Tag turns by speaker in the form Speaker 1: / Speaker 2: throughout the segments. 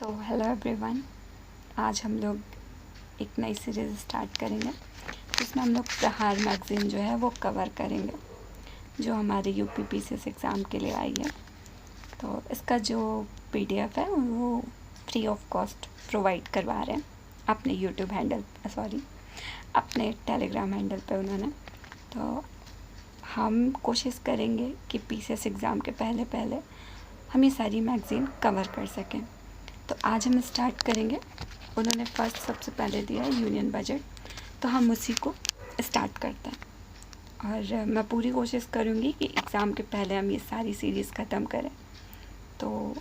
Speaker 1: तो hello everyone, आज हम लोग एक नई सीरीज़ स्टार्ट करेंगे जिसमें हम लोग प्रहार मैगज़ीन जो है वो कवर करेंगे, जो हमारे यूपी पीसीएस एग्ज़ाम के लिए आई है। तो इसका जो पीडीएफ है वो फ्री ऑफ कॉस्ट प्रोवाइड करवा रहे हैं अपने यूट्यूब हैंडल अपने टेलीग्राम हैंडल पे उन्होंने। तो हम कोशिश करेंगे कि पीसीएस एग्ज़ाम के पहले हम ये सारी मैगज़ीन कवर कर सकें। तो आज हम स्टार्ट करेंगे। उन्होंने फर्स्ट सबसे पहले दिया है यूनियन बजट, तो हम उसी को स्टार्ट करते हैं और मैं पूरी कोशिश करूँगी कि एग्ज़ाम के पहले हम ये सारी सीरीज़ ख़त्म करें। तो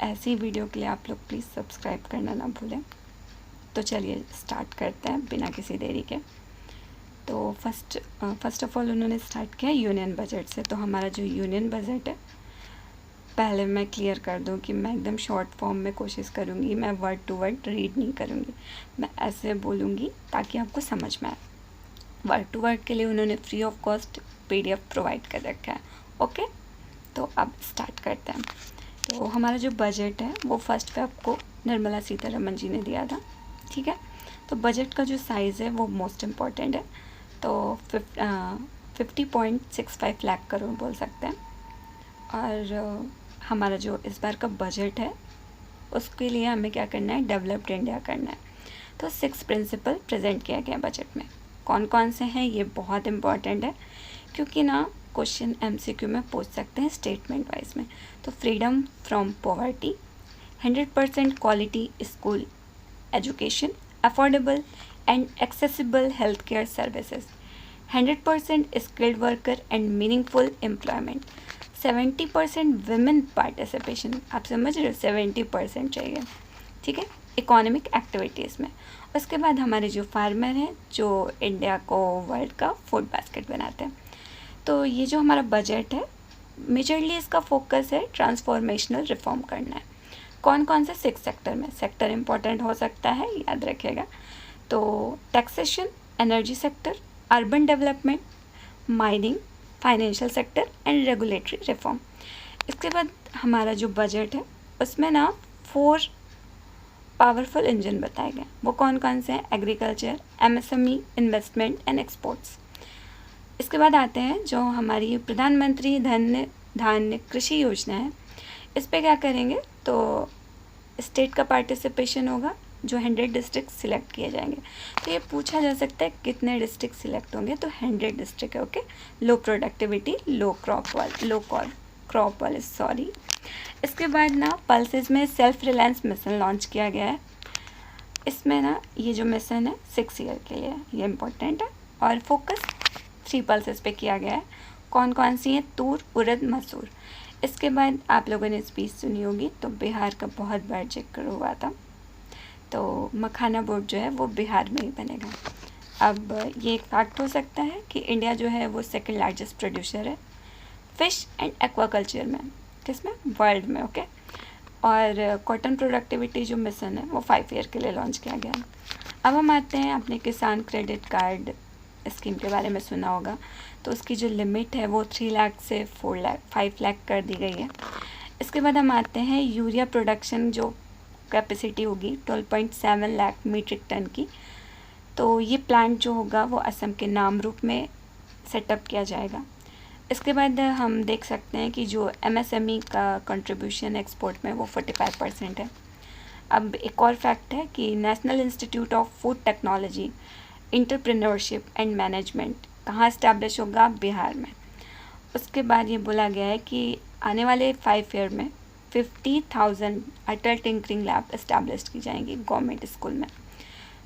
Speaker 1: ऐसी वीडियो के लिए आप लोग प्लीज़ सब्सक्राइब करना ना भूलें। तो चलिए स्टार्ट करते हैं बिना किसी देरी के। तो फर्स्ट ऑफ ऑल उन्होंने स्टार्ट किया यूनियन बजट से। तो हमारा जो यूनियन बजट है, पहले मैं क्लियर कर दूं कि मैं एकदम शॉर्ट फॉर्म में कोशिश करूंगी, मैं वर्ड टू वर्ड रीड नहीं करूंगी, मैं ऐसे बोलूंगी ताकि आपको समझ में आए। वर्ड टू वर्ड के लिए उन्होंने free of cost PDF provide कर रखा है। ओके, तो अब स्टार्ट करते हैं। तो हमारा जो बजट है वो फर्स्ट पे आपको निर्मला सीतारमण जी ने दिया था, ठीक है। तो बजट का जो साइज़ है वो मोस्ट इम्पॉर्टेंट है। तो 50.65 लाख करोड़ बोल सकते हैं। और हमारा जो इस बार का बजट है उसके लिए हमें क्या करना है, डेवलप्ड इंडिया करना है। तो 6 प्रिंसिपल प्रेजेंट किया गया बजट में। कौन कौन से हैं ये बहुत इम्पॉर्टेंट है, क्योंकि ना क्वेश्चन एमसीक्यू में पूछ सकते हैं स्टेटमेंट वाइज में। तो freedom from poverty, 100% quality school education, affordable and accessible health care services, 100% skilled worker and meaningful employment, 70% women participation. आप समझ रहे हो, 70% चाहिए, ठीक है, इकोनॉमिक एक्टिविटीज़ में। उसके बाद हमारे जो फार्मर हैं जो इंडिया को वर्ल्ड का फूड बास्केट बनाते हैं। तो ये जो हमारा बजट है मेजरली इसका फोकस है ट्रांसफॉर्मेशनल रिफॉर्म करना है। कौन कौन से 6 सेक्टर में, सेक्टर इंपॉर्टेंट हो सकता है, याद रखिएगा। तो taxation, energy sector, urban development, mining, financial sector and regulatory reform. इसके बाद हमारा जो बजट है उसमें ना 4 पावरफुल इंजन बताए गए। वो कौन कौन से हैं, agriculture, MSME, investment and exports. इसके बाद आते हैं जो हमारी प्रधानमंत्री धान्य कृषि योजना है। इस पर क्या करेंगे, तो स्टेट का पार्टिसिपेशन होगा, जो 100 डिस्ट्रिक्ट सिलेक्ट किए जाएंगे। तो ये पूछा जा सकता है कितने डिस्ट्रिक्ट सिलेक्ट होंगे, तो 100 डिस्ट्रिक्ट है। ओके, लो प्रोडक्टिविटी, लो क्रॉप वाले सॉरी। इसके बाद ना पल्सेस में सेल्फ रिलायंस मिशन लॉन्च किया गया है। इसमें ना ये जो मिशन है 6 ईयर के लिए है, ये इम्पोर्टेंट है। और फोकस 3 पल्सेस पे किया गया है। कौन कौन सी हैं, तूर, उड़द, मसूर। इसके बाद आप लोगों ने स्पीच सुनी होगी, तो बिहार का बहुत बार जिक्र हुआ था। तो मखाना बोर्ड जो है वो बिहार में ही बनेगा। अब ये एक फैक्ट हो सकता है कि इंडिया जो है वो सेकंड लार्जेस्ट प्रोड्यूसर है फिश एंड एक्वाकल्चर में, किसमें, वर्ल्ड में। ओके, और कॉटन प्रोडक्टिविटी जो मिशन है वो 5 ईयर के लिए लॉन्च किया गया है। अब हम आते हैं अपने किसान क्रेडिट कार्ड स्कीम के बारे में सुना होगा। तो उसकी जो लिमिट है वो 3 लाख से 5 लाख कर दी गई है। इसके बाद हम आते हैं यूरिया प्रोडक्शन, जो कैपेसिटी होगी 12.7 लाख मीट्रिक टन की। तो ये प्लांट जो होगा वो असम के नामरूप में सेटअप किया जाएगा। इसके बाद हम देख सकते हैं कि जो एमएसएमई का कंट्रीब्यूशन एक्सपोर्ट में वो 45% है। अब एक और फैक्ट है कि national institute of food technology, entrepreneurship and management कहाँ इस्टेब्लिश होगा, बिहार में। उसके बाद ये बोला गया है कि आने वाले 5 ईयर में 50,000 अटल टिंकरिंग लैब इस्टेब्लिश की जाएंगी गवर्नमेंट स्कूल में।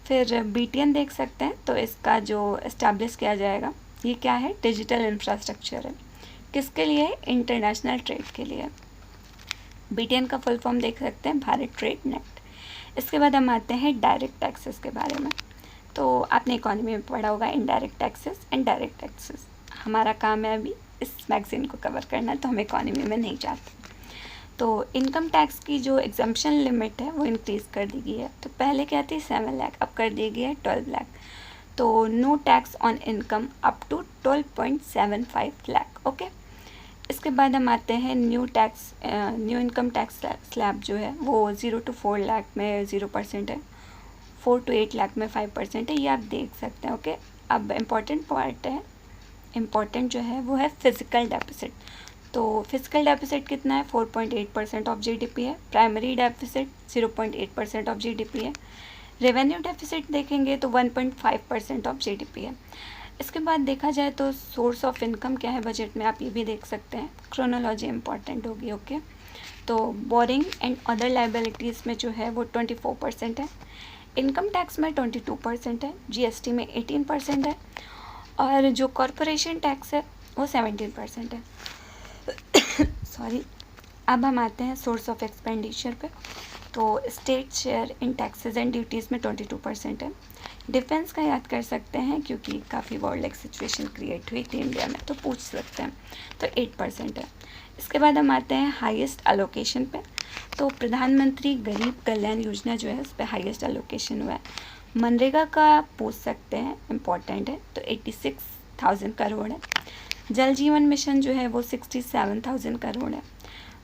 Speaker 1: फिर बीटीएन देख सकते हैं, तो इसका जो इस्टेब्लिश किया जाएगा, ये क्या है, डिजिटल इंफ्रास्ट्रक्चर है। किसके लिए, इंटरनेशनल ट्रेड के लिए। बीटीएन का फुल फॉर्म देख सकते हैं, भारत ट्रेड नेट। इसके बाद हम आते हैं डायरेक्ट टैक्सेस के बारे में। तो आपने इकोनॉमी में पढ़ा होगा indirect taxes and direct taxes. हमारा काम है अभी इस मैगज़ीन को कवर करना, तो हम इकोनॉमी में नहीं जाते। तो इनकम टैक्स की जो एग्जम्पशन लिमिट है वो इंक्रीज़ कर दी गई है। तो पहले क्या थी, 7 लाख, अब कर दी गई है 12 लाख। तो no tax on income up to 12.75 lakh. Okay, इसके बाद हम आते हैं न्यू इनकम टैक्स स्लैब जो है वो 0 to 4 लाख में 0% है, 4 to 8 लाख में 5% है, ये आप देख सकते हैं। ओके, अब इम्पॉर्टेंट पार्ट है, इम्पॉर्टेंट जो है वो है फिजिकल डेफिसिट। तो फिजिकल डेफिसिट कितना है, 4.8% ऑफ जीडीपी है। प्राइमरी डेफिसिट 0.8% ऑफ जीडीपी है। रेवेन्यू डेफिसिट देखेंगे तो 1.5% ऑफ जीडीपी है। इसके बाद देखा जाए तो सोर्स ऑफ इनकम क्या है बजट में, आप ये भी देख सकते हैं। क्रोनोलॉजी इंपॉर्टेंट होगी। ओके, तो बोरिंग एंड अदर लाइबिलिटीज़ में जो है वो 24% है, इनकम टैक्स में 22% है, जीएसटी में 18% है, और जो कॉरपोरेशन टैक्स है वो 17% है। सॉरी। अब हम आते हैं सोर्स ऑफ एक्सपेंडिचर पे। तो state share in taxes and duties में 22% है। डिफेंस का याद कर सकते हैं क्योंकि काफ़ी वॉर लाइक सिचुएशन क्रिएट हुई थी इंडिया में, तो पूछ सकते हैं, तो 8% है। इसके बाद हम आते हैं हाईएस्ट एलोकेशन पे। तो प्रधानमंत्री गरीब कल्याण योजना जो है उस पर हाईएस्ट एलोकेशन हुआ है। मनरेगा का पूछ सकते हैं, इम्पॉर्टेंट है, तो 86,000 करोड़ है। जल जीवन मिशन जो है वो 67,000 करोड़ है।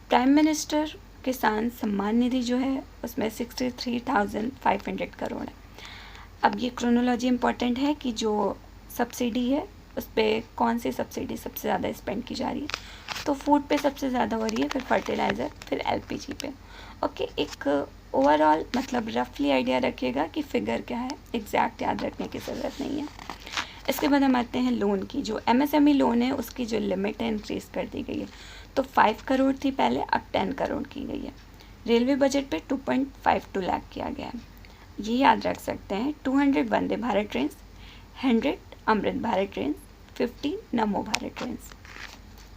Speaker 1: प्राइम मिनिस्टर किसान सम्मान निधि जो है उसमें 63,500 करोड़ है। अब ये क्रोनोलॉजी इम्पॉर्टेंट है कि जो सब्सिडी है उस पर कौन सी सब्सिडी सबसे ज़्यादा स्पेंड की जा रही है, तो फूड पे सबसे ज़्यादा हो रही है, फिर फर्टिलाइज़र, फिर एलपीजी पे। ओके, एक ओवरऑल मतलब रफली आइडिया रखिएगा कि फिगर क्या है, एग्जैक्ट याद रखने की ज़रूरत नहीं है। इसके बाद हम आते हैं लोन की। जो एमएसएमई लोन है उसकी जो लिमिट है इंक्रीज़ कर दी गई है, तो 5 करोड़ थी पहले, अब 10 करोड़ की गई है। रेलवे बजट पे 2.52 लाख किया गया है। ये याद रख सकते हैं, 200 वंदे भारत ट्रेन, 100 अमृत भारत ट्रेन, 50 नमो भारत ट्रेन।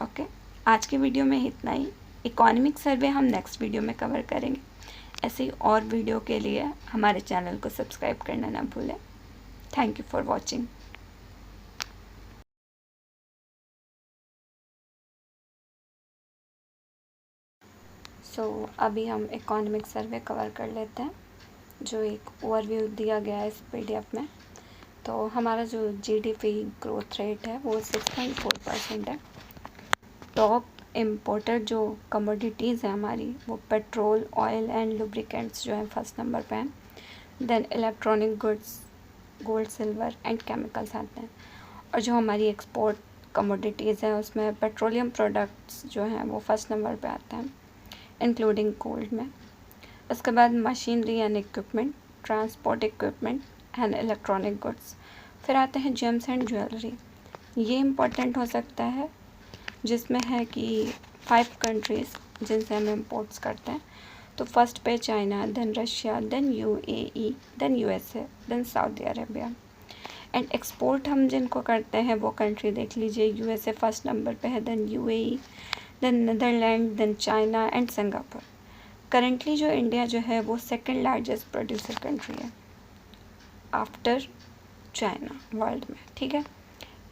Speaker 1: ओके, आज के वीडियो में इतना ही। इकोनॉमिक सर्वे हम नेक्स्ट वीडियो में कवर करेंगे। ऐसे ही और वीडियो के लिए हमारे चैनल को सब्सक्राइब करना ना भूलें। Thank you for watching. अभी हम इकोनॉमिक सर्वे कवर कर लेते हैं, जो एक ओवरव्यू दिया गया है इस पीडीएफ में। तो हमारा जो जीडीपी ग्रोथ रेट है वो 6.4% है। टॉप इम्पोर्टेड जो कमोडिटीज़ हैं हमारी, वो पेट्रोल, ऑयल एंड लुब्रिकेंट्स जो हैं फर्स्ट नंबर पे हैं। Then electronic goods, gold, silver and chemicals आते हैं। और जो हमारी एक्सपोर्ट कमोडिटीज़ हैं उसमें पेट्रोलियम प्रोडक्ट्स जो हैं वो फर्स्ट नंबर पे आते हैं, इंक्लूडिंग गोल्ड में। उसके बाद machinery and equipment, transport equipment and electronic goods. फिर आते हैं जेम्स एंड ज्वेलरी। ये इम्पोर्टेंट हो सकता है, जिसमें है कि 5 कंट्रीज़ जिनसे हम इम्पोर्ट्स करते हैं। तो फर्स्ट पे China, then Russia, then UAE, then USA, then Saudi Arabia. And export हम जिनको करते हैं वो कंट्री देख लीजिए, यूएसए फर्स्ट नंबर पे है, then UAE, then Netherland, then China and Singapore. Currently जो इंडिया जो है वो सेकंड लार्जेस्ट प्रोड्यूसर कंट्री है आफ्टर चाइना वर्ल्ड में। ठीक है,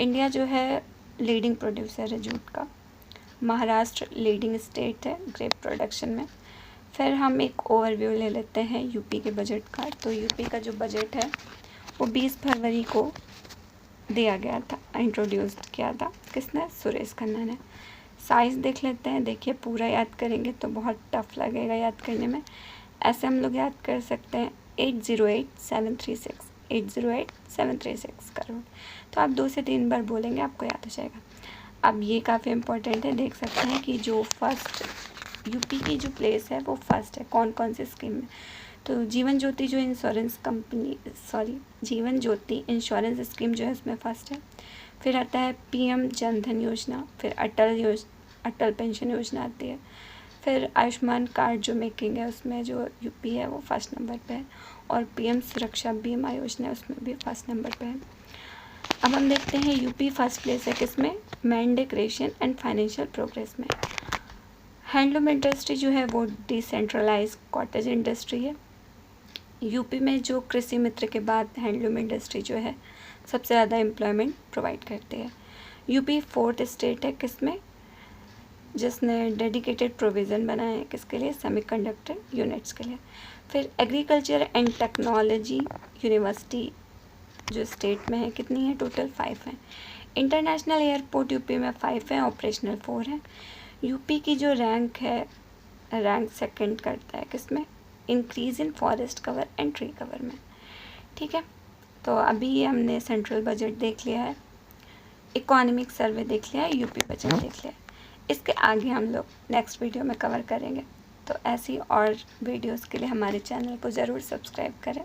Speaker 1: इंडिया जो है लीडिंग प्रोड्यूसर है जूट का। महाराष्ट्र लीडिंग स्टेट है ग्रेप प्रोडक्शन में। फिर हम एक ओवरव्यू ले लेते हैं यूपी के बजट का। तो यूपी का जो बजट है वो 20 फरवरी को दिया गया था, इंट्रोड्यूस किया था किसने, सुरेश खन्ना ने। साइज़ देख लेते हैं। देखिए, पूरा याद करेंगे तो बहुत टफ लगेगा याद करने में। ऐसे हम लोग याद कर सकते हैं 808,736, 808,736 करोड़। तो आप 2 से 3 बार बोलेंगे, आपको याद हो जाएगा। अब ये काफ़ी इम्पोर्टेंट है, देख सकते हैं कि जो फर्स्ट यूपी की जो प्लेस है वो फर्स्ट है कौन कौन सी स्कीम में। तो जीवन ज्योति जो insurance company, Jeevan Jyoti insurance scheme जो है उसमें फर्स्ट है। फिर आता है पीएम जन धन योजना, फिर अटल पेंशन योजना आती है। फिर आयुष्मान कार्ड जो मेकिंग है उसमें जो यूपी है वो फर्स्ट नंबर पे है, और पीएम सुरक्षा बीमा योजना उसमें भी फर्स्ट नंबर पे है। अब हम देखते हैं यूपी फर्स्ट प्लेस है किसमें, मैंडे क्रिएशन एंड फाइनेंशियल प्रोग्रेस में। हैंडलूम इंडस्ट्री जो है वो डिसेंट्रलाइज कॉटेज इंडस्ट्री है। यूपी में जो कृषि मित्र के बाद हैंडलूम इंडस्ट्री जो है सबसे ज़्यादा एम्प्लॉयमेंट प्रोवाइड करती है। यूपी 4th स्टेट है किसमें, जिसने डेडिकेटेड प्रोविज़न बनाए हैं किसके लिए, सेमीकंडक्टर यूनिट्स के लिए। फिर एग्रीकल्चर एंड टेक्नोलॉजी यूनिवर्सिटी जो स्टेट में है कितनी है, टोटल 5 हैं। इंटरनेशनल एयरपोर्ट यूपी में 5 हैं, ऑपरेशनल 4 हैं। यूपी की जो रैंक है, रैंक सेकंड करता है किसमें, increase in forest cover and tree cover में। ठीक है, तो अभी हमने सेंट्रल बजट देख लिया है, इकोनॉमिक सर्वे देख लिया है, यूपी बजट देख लिया है। इसके आगे हम लोग नेक्स्ट वीडियो में कवर करेंगे। तो ऐसी और वीडियोस के लिए हमारे चैनल को ज़रूर सब्सक्राइब करें।